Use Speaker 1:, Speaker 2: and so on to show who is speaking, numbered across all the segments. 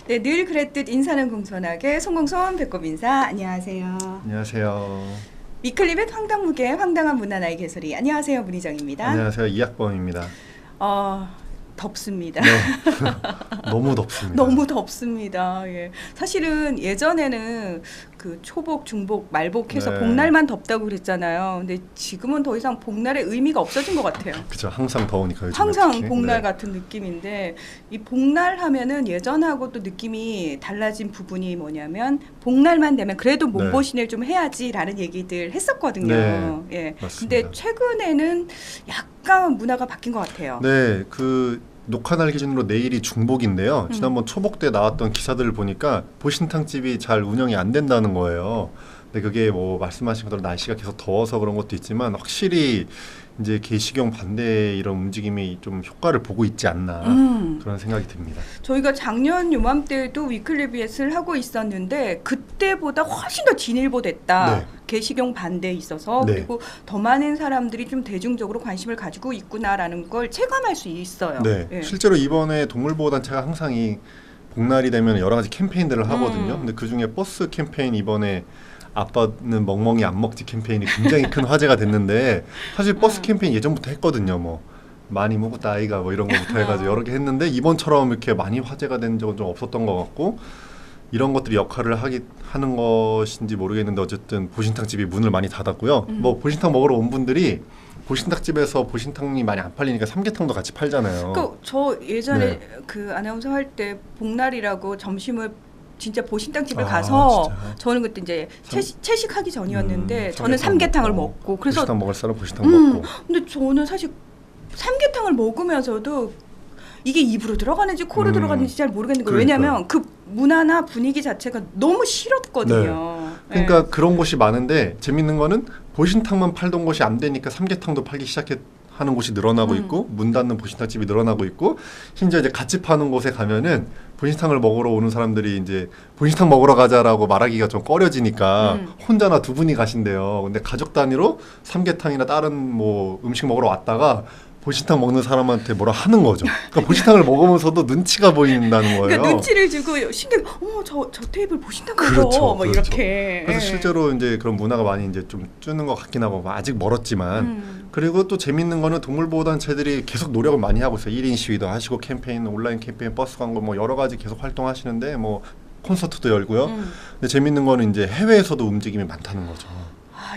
Speaker 1: 네, 늘 그랬듯 인사는 공손하게 송공손 배꼽 인사. 안녕하세요.
Speaker 2: 안녕하세요.
Speaker 1: 위클리벳 황당무계 황당한 문화나의 개소리. 안녕하세요, 문희정입니다.
Speaker 2: 안녕하세요. 이학범입니다.
Speaker 1: 덥습니다.
Speaker 2: 네. 너무 덥습니다.
Speaker 1: 너무 덥습니다. 예. 사실은 예전에는 그 초복, 중복, 말복해서
Speaker 2: 네.
Speaker 1: 복날만 덥다고 그랬잖아요. 근데 지금은 더 이상 복날의 의미가 없어진 것 같아요.
Speaker 2: 그죠. 항상 더우니까 요즘에
Speaker 1: 항상
Speaker 2: 특히.
Speaker 1: 복날
Speaker 2: 네.
Speaker 1: 같은 느낌인데 이 복날 하면은 예전하고 또 느낌이 달라진 부분이 뭐냐면 복날만 되면 그래도 몸보신을 좀 해야지라는 얘기들 했었거든요.
Speaker 2: 네,
Speaker 1: 예.
Speaker 2: 맞습니다.
Speaker 1: 근데 최근에는 약간 문화가 바뀐 것 같아요.
Speaker 2: 네, 그 녹화날 기준으로 내일이 중복인데요. 지난번 초복 때 나왔던 기사들을 보니까 보신탕집이 잘 운영이 안 된다는 거예요. 근데 그게 뭐 말씀하신 것처럼 날씨가 계속 더워서 그런 것도 있지만 확실히 이제 개식용 반대 이런 움직임이 좀 효과를 보고 있지 않나 그런 생각이 듭니다.
Speaker 1: 저희가 작년 요맘때도 위클리빗을 하고 있었는데 그때보다 훨씬 더 진일보됐다.
Speaker 2: 네.
Speaker 1: 개식용 반대에 있어서
Speaker 2: 네.
Speaker 1: 그리고 더 많은 사람들이 좀 대중적으로 관심을 가지고 있구나라는 걸 체감할 수 있어요.
Speaker 2: 네,
Speaker 1: 예.
Speaker 2: 실제로 이번에 동물보호단체가 항상 이 복날이 되면 여러 가지 캠페인들을 하거든요. 근데 그 중에 버스 캠페인 이번에 아빠는 멍멍이 안 먹지 캠페인이 굉장히 큰 화제가 됐는데 사실 버스 캠페인 예전부터 했거든요. 뭐 많이 먹었다 아이가 뭐 이런 거부터 해가지고 여러 개 했는데 이번처럼 이렇게 많이 화제가 된 적은 좀 없었던 것 같고 이런 것들이 역할을 하는 것인지 모르겠는데 어쨌든 보신탕집이 문을 많이 닫았고요. 뭐 보신탕 먹으러 온 분들이 보신탕집에서 보신탕이 많이 안 팔리니까 삼계탕도 같이 팔잖아요.
Speaker 1: 저 예전에
Speaker 2: 네.
Speaker 1: 그 아나운서 할 때 복날이라고 점심을 진짜 보신탕집에
Speaker 2: 아,
Speaker 1: 가서
Speaker 2: 진짜요?
Speaker 1: 저는 그때 이제 채식하기 전이었는데 저는
Speaker 2: 삼계탕
Speaker 1: 삼계탕을
Speaker 2: 먹고,
Speaker 1: 먹고 그래서
Speaker 2: 보신탕 먹을 사람 보신탕 먹고
Speaker 1: 근데 저는 사실 삼계탕을 먹으면서도 이게 입으로 들어가는지 코로 들어가는지 잘 모르겠는 거예요. 왜냐하면 그 문화나 분위기 자체가 너무 싫었거든요.
Speaker 2: 그러니까
Speaker 1: 네.
Speaker 2: 그런 곳이 많은데 재밌는 거는 보신탕만 팔던 곳이 안 되니까 삼계탕도 팔기 시작하는 곳이 늘어나고 있고 문 닫는 보신탕집이 늘어나고 있고 심지어 이제 같이 파는 곳에 가면은 보신탕을 먹으러 오는 사람들이 이제 보신탕 먹으러 가자라고 말하기가 좀 꺼려지니까 혼자나 두 분이 가신대요. 근데 가족 단위로 삼계탕이나 다른 뭐 음식 먹으러 왔다가 보신탕 먹는 사람한테 뭐라 하는 거죠. 그러니까 보신탕을 먹으면서도 눈치가 보인다는 거예요.
Speaker 1: 그러니까 눈치를 주고 신경 어머 저 테이블 보신탕 먹어
Speaker 2: 그렇죠,
Speaker 1: 뭐
Speaker 2: 그렇죠.
Speaker 1: 이렇게.
Speaker 2: 그래서
Speaker 1: 예.
Speaker 2: 실제로 이제 그런 문화가 많이 이제 좀 주는 것 같긴 하고 아직 멀었지만 그리고 또 재밌는 거는 동물보호단체들이 계속 노력을 많이 하고 있어요. 1인 시위도 하시고 캠페인, 온라인 캠페인, 버스 광고 뭐 여러 가지 계속 활동하시는데 뭐 콘서트도 열고요. 근데 재밌는 거는 이제 해외에서도 움직임이 많다는 거죠.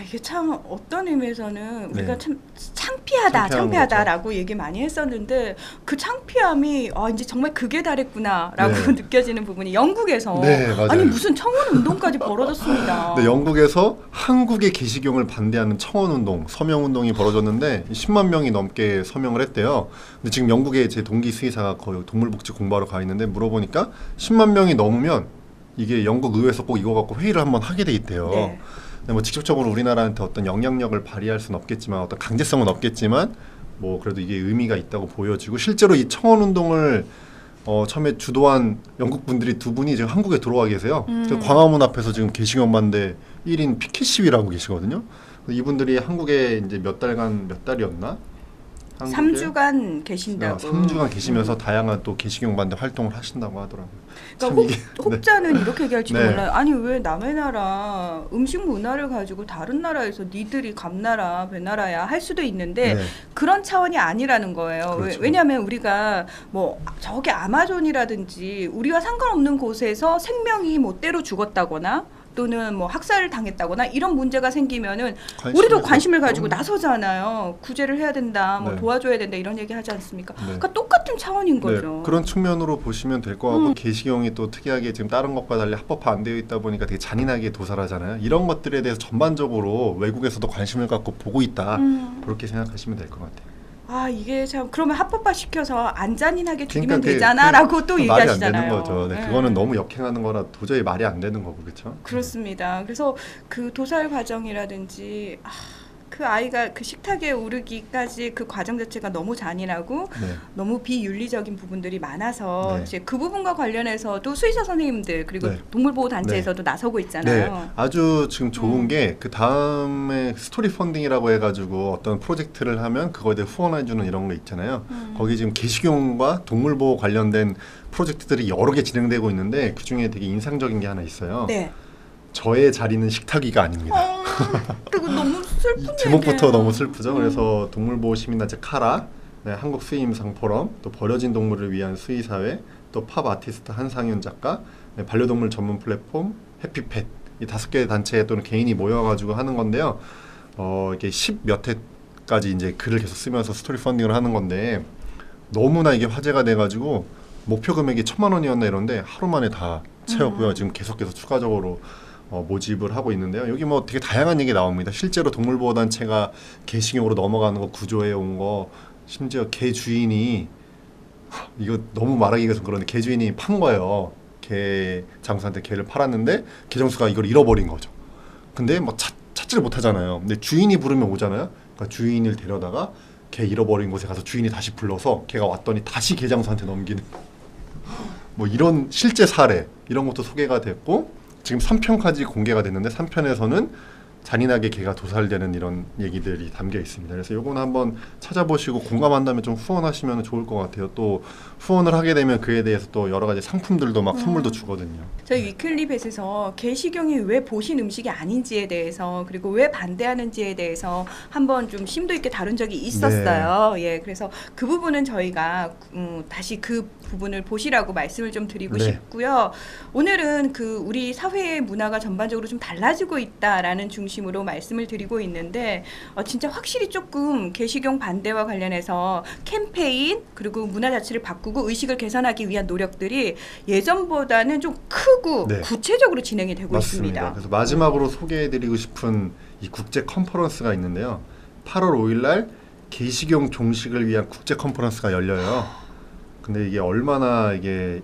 Speaker 1: 이게 참 어떤 의미에서는 우리가
Speaker 2: 네.
Speaker 1: 참 창피하다,
Speaker 2: 창피한
Speaker 1: 창피하다라고 얘기 많이 했었는데 그 창피함이 이제 정말 극에 달했구나라고
Speaker 2: 네.
Speaker 1: 느껴지는 부분이 영국에서
Speaker 2: 네, 맞아요.
Speaker 1: 아니 무슨 청원 운동까지 벌어졌습니다.
Speaker 2: 근데 영국에서 한국의 개식용을 반대하는 청원운동, 서명운동이 벌어졌는데 10만 명이 넘게 서명을 했대요. 근데 지금 영국에 제 동기 수의사가 거의 동물복지 공부하러 가 있는데 물어보니까 10만 명이 넘으면 이게 영국 의회에서 꼭 이거 갖고 회의를 한번 하게 돼 있대요.
Speaker 1: 네.
Speaker 2: 근데 뭐 직접적으로 우리나라한테 어떤 영향력을 발휘할 수는 없겠지만 어떤 강제성은 없겠지만 뭐 그래도 이게 의미가 있다고 보여지고 실제로 이 청원운동을 처음에 주도한 영국 분들이 두 분이 지금 한국에 들어와 계세요. 그래서 광화문 앞에서 지금 개식용 반대 1인 피켓 시위를 하고 계시거든요. 이분들이 한국에 이제 몇 달이었나?
Speaker 1: 3주간 계신다고.
Speaker 2: 3주간 계시면서 다양한 또 개식용 반대 활동을 하신다고 하더라고요.
Speaker 1: 그러니까 혹자는 이렇게 얘기할지도
Speaker 2: 네.
Speaker 1: 몰라요. 아니 왜 남의 나라 음식 문화를 가지고 다른 나라에서 니들이 감나라 배나라야 할 수도 있는데
Speaker 2: 네.
Speaker 1: 그런 차원이 아니라는 거예요.
Speaker 2: 그렇죠.
Speaker 1: 왜냐하면 우리가 뭐 저기 아마존이라든지 우리와 상관없는 곳에서 생명이 뭐 때로 죽었다거나 또는 뭐 학살을 당했다거나 이런 문제가 생기면은 우리도 관심을 가지고 나서잖아요. 구제를 해야 된다, 뭐
Speaker 2: 네.
Speaker 1: 도와줘야 된다 이런 얘기 하지 않습니까?
Speaker 2: 네.
Speaker 1: 그러니까 똑같은 차원인
Speaker 2: 네,
Speaker 1: 거죠.
Speaker 2: 그런 측면으로 보시면 될 것 같고 개식용이 또 특이하게 지금 다른 것과 달리 합법화 안 되어 있다 보니까 되게 잔인하게 도살하잖아요. 이런 것들에 대해서 전반적으로 외국에서도 관심을 갖고 보고 있다. 그렇게 생각하시면 될 것 같아요.
Speaker 1: 이게 참 그러면 합법화 시켜서 안 잔인하게 죽이면
Speaker 2: 그러니까
Speaker 1: 되잖아라고 또
Speaker 2: 말이
Speaker 1: 얘기하시잖아요.
Speaker 2: 안 되는 거죠. 네,
Speaker 1: 네.
Speaker 2: 그거는 너무 역행하는 거라 도저히 말이 안 되는 거고 그렇죠.
Speaker 1: 그렇습니다. 그래서 그 도살 과정이라든지 그 아이가 그 식탁에 오르기까지 그 과정 자체가 너무 잔인하고
Speaker 2: 네.
Speaker 1: 너무 비윤리적인 부분들이 많아서
Speaker 2: 네.
Speaker 1: 이제 그 부분과 관련해서도 수의사 선생님들 그리고
Speaker 2: 네.
Speaker 1: 동물보호단체에서도 나서고
Speaker 2: 네,
Speaker 1: 있잖아요.
Speaker 2: 아주 지금 좋은 게 그 다음에 스토리 펀딩이라고 해가지고 어떤 프로젝트를 하면 그거에 대해 후원해주는 이런 거 있잖아요. 거기 지금 개식용과 동물보호 관련된 프로젝트들이 여러 개 진행되고 있는데 그 중에 되게 인상적인 게 하나 있어요.
Speaker 1: 네.
Speaker 2: 저의 자리는 식탁위가 아닙니다.
Speaker 1: 그리고 너무 슬픈
Speaker 2: 제목부터
Speaker 1: 얘기예요.
Speaker 2: 너무 슬프죠. 그래서 동물보호 시민단체 카라, 네, 한국수의임상 포럼, 또 버려진 동물을 위한 수의사회, 또 팝 아티스트 한상윤 작가, 네, 반려동물 전문 플랫폼 해피펫 이 5개 단체 또는 개인이 모여가지고 하는 건데요. 이게 10몇 회까지 이제 글을 계속 쓰면서 스토리 펀딩을 하는 건데 너무나 이게 화제가 돼가지고 목표 금액이 1,000만 원이었나 이런데 하루 만에 다 채웠고요. 지금 계속해서 추가적으로 모집을 하고 있는데요. 여기 뭐 되게 다양한 얘기 나옵니다. 실제로 동물보호단체가 개식용으로 넘어가는 거 구조해 온 거, 심지어 개 주인이 이거 너무 말하기가 좀 그런데 개 주인이 판 거예요. 개 장수한테 개를 팔았는데 개 장수가 이걸 잃어버린 거죠. 근데 뭐 찾지를 못하잖아요. 근데 주인이 부르면 오잖아요. 그러니까 주인을 데려다가 개 잃어버린 곳에 가서 주인이 다시 불러서 개가 왔더니 다시 개 장수한테 넘기는 뭐 이런 실제 사례 이런 것도 소개가 됐고 지금 3편까지 공개가 됐는데 3편에서는 잔인하게 개가 도살되는 이런 얘기들이 담겨 있습니다. 그래서 요거는 한번 찾아보시고 공감한다면 좀 후원하시면 좋을 것 같아요. 또 후원을 하게 되면 그에 대해서 또 여러 가지 상품들도 막 선물도 주거든요.
Speaker 1: 저희 위클리벳에서 개식용이 왜 보신 음식이 아닌지에 대해서 그리고 왜 반대하는지에 대해서 한번 좀 심도 있게 다룬 적이 있었어요. 예, 그래서 그 부분은 저희가 다시 그 부분을 보시라고 말씀을 좀 드리고
Speaker 2: 네.
Speaker 1: 싶고요. 오늘은 그 우리 사회의 문화가 전반적으로 좀 달라지고 있다라는 중심으로 말씀을 드리고 있는데 진짜 확실히 조금 개식용 반대와 관련해서 캠페인 그리고 문화 자체를 바꾸고 의식을 개선하기 위한 노력들이 예전보다는 좀 크고
Speaker 2: 네.
Speaker 1: 구체적으로 진행이 되고
Speaker 2: 맞습니다.
Speaker 1: 있습니다.
Speaker 2: 그래서 마지막으로 소개해드리고 싶은 이 국제 컨퍼런스가 있는데요. 8월 5일날 개식용 종식을 위한 국제 컨퍼런스가 열려요. 근데 이게 얼마나 이게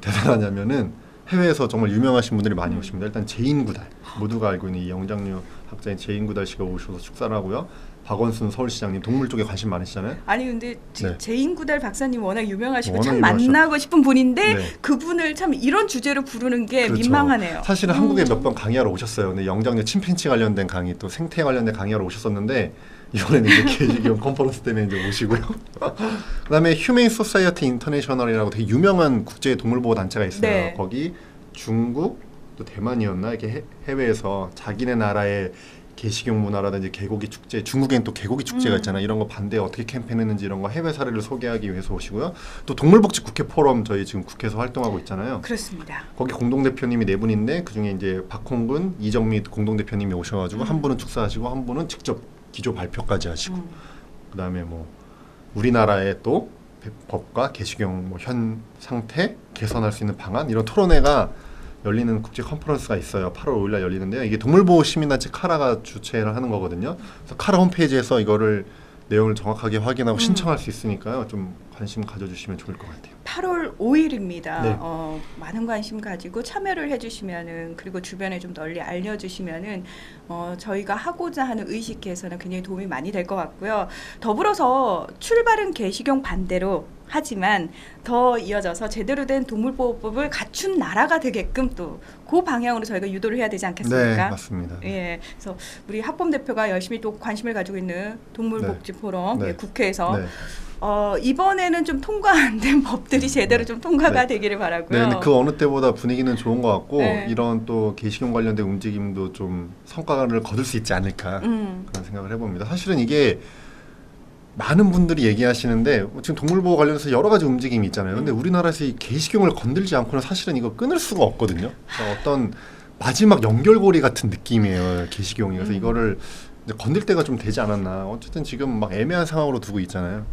Speaker 2: 대단하냐면은 해외에서 정말 유명하신 분들이 많이 오십니다. 일단 제인구달 모두가 알고 있는 이 영장류 학자인 제인구달 씨가 오셔서 축사를 하고요. 박원순 서울시장님 동물 쪽에 관심 많으시잖아요.
Speaker 1: 아니 근데
Speaker 2: 네.
Speaker 1: 제인구달 박사님 워낙 유명하시고
Speaker 2: 워낙
Speaker 1: 참
Speaker 2: 유명하시죠.
Speaker 1: 만나고 싶은 분인데
Speaker 2: 네.
Speaker 1: 그분을 참 이런 주제로 부르는 게
Speaker 2: 그렇죠.
Speaker 1: 민망하네요.
Speaker 2: 사실은 한국에 몇 번 강의하러 오셨어요. 근데 영장류 침팬치 관련된 강의 또 생태 관련된 강의하러 오셨었는데 이번에는 이제 개식용 컨퍼런스 때문에 이제 오시고요. 그다음에 휴메인 소사이어티 인터내셔널이라고 되게 유명한 국제 동물보호 단체가 있어요.
Speaker 1: 네.
Speaker 2: 거기 중국 또 대만이었나 이렇게 해외에서 자기네 나라의 개식용 문화라든지 개고기 축제, 중국엔 또 개고기 축제가 있잖아요. 이런 거 반대 어떻게 캠페인했는지 이런 거 해외 사례를 소개하기 위해서 오시고요. 또 동물복지 국회 포럼 저희 지금 국회에서 활동하고 있잖아요.
Speaker 1: 그렇습니다.
Speaker 2: 거기 공동대표님이 4분인데 그중에 이제 박홍근, 이정미 공동대표님이 오셔가지고 한 분은 축사하시고 한 분은 직접 기조 발표까지 하시고 그다음에 뭐 우리나라의 또 법과 개식용 뭐 현 상태 개선할 수 있는 방안 이런 토론회가 열리는 국제 컨퍼런스가 있어요. 8월 5일날 열리는데요. 이게 동물보호 시민단체 카라가 주최를 하는 거거든요. 그래서 카라 홈페이지에서 이거를 내용을 정확하게 확인하고 신청할 수 있으니까요. 좀 관심 가져주시면 좋을 것 같아요.
Speaker 1: 8월 5일입니다.
Speaker 2: 네.
Speaker 1: 많은 관심 가지고 참여를 해주시면은 그리고 주변에 좀 널리 알려주시면은 저희가 하고자 하는 의식 개선에 굉장히 도움이 많이 될 것 같고요. 더불어서 출발은 개식용 반대로 하지만 더 이어져서 제대로 된 동물보호법을 갖춘 나라가 되게끔 또 그 방향으로 저희가 유도를 해야 되지 않겠습니까?
Speaker 2: 네, 맞습니다.
Speaker 1: 예, 그래서 우리 학범 대표가 열심히 또 관심을 가지고 있는 동물복지 포럼
Speaker 2: 네.
Speaker 1: 예, 국회에서
Speaker 2: 네.
Speaker 1: 이번에는 좀 통과 안 된 법들이 제대로 좀 통과가
Speaker 2: 네.
Speaker 1: 되기를
Speaker 2: 네,
Speaker 1: 바라고요.
Speaker 2: 근데 그 어느 때보다 분위기는 좋은 것 같고
Speaker 1: 네.
Speaker 2: 이런 또 개식용 관련된 움직임도 좀 성과를 거둘 수 있지 않을까
Speaker 1: 음.
Speaker 2: 그런 생각을 해봅니다. 사실은 이게 많은 분들이 얘기하시는데 지금 동물보호 관련해서 여러 가지 움직임이 있잖아요. 근데 우리나라에서 이 개식용을 건들지 않고는 사실은 이거 끊을 수가 없거든요. 그러니까 어떤 마지막 연결고리 같은 느낌이에요. 개식용이. 그래서 이거를 이제 건들 때가 좀 되지 않았나. 어쨌든 지금 막 애매한 상황으로 두고 있잖아요.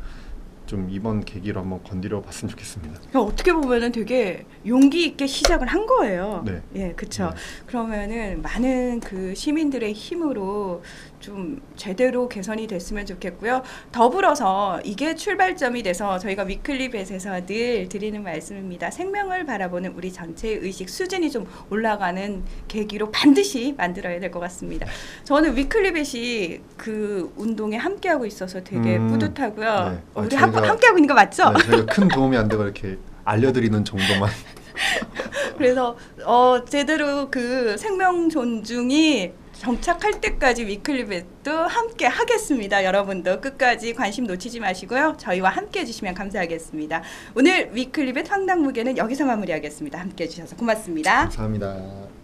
Speaker 2: 좀 이번 계기로 한번 건드려 봤으면 좋겠습니다.
Speaker 1: 어떻게 보면은 되게 용기 있게 시작을 한 거예요.
Speaker 2: 네.
Speaker 1: 예, 그렇죠.
Speaker 2: 네.
Speaker 1: 그러면은 많은 그 시민들의 힘으로 좀 제대로 개선이 됐으면 좋겠고요. 더불어서 이게 출발점이 돼서 저희가 위클리벳에서 늘 드리는 말씀입니다. 생명을 바라보는 우리 전체의 의식 수준이 좀 올라가는 계기로 반드시 만들어야 될 것 같습니다. 저는 위클리벳이 그 운동에 함께하고 있어서 되게 뿌듯하고요.
Speaker 2: 네.
Speaker 1: 우리
Speaker 2: 저희가-
Speaker 1: 함께하고 있는 거 맞죠?
Speaker 2: 네, 저희가 큰 도움이 안 되고 이렇게 알려드리는 정도만.
Speaker 1: 그래서 제대로 그 생명 존중이 정착할 때까지 위클리벳도 함께 하겠습니다. 여러분도 끝까지 관심 놓치지 마시고요. 저희와 함께 해주시면 감사하겠습니다. 오늘 위클리벳 황당무게는 여기서 마무리하겠습니다. 함께 해주셔서 고맙습니다.
Speaker 2: 감사합니다.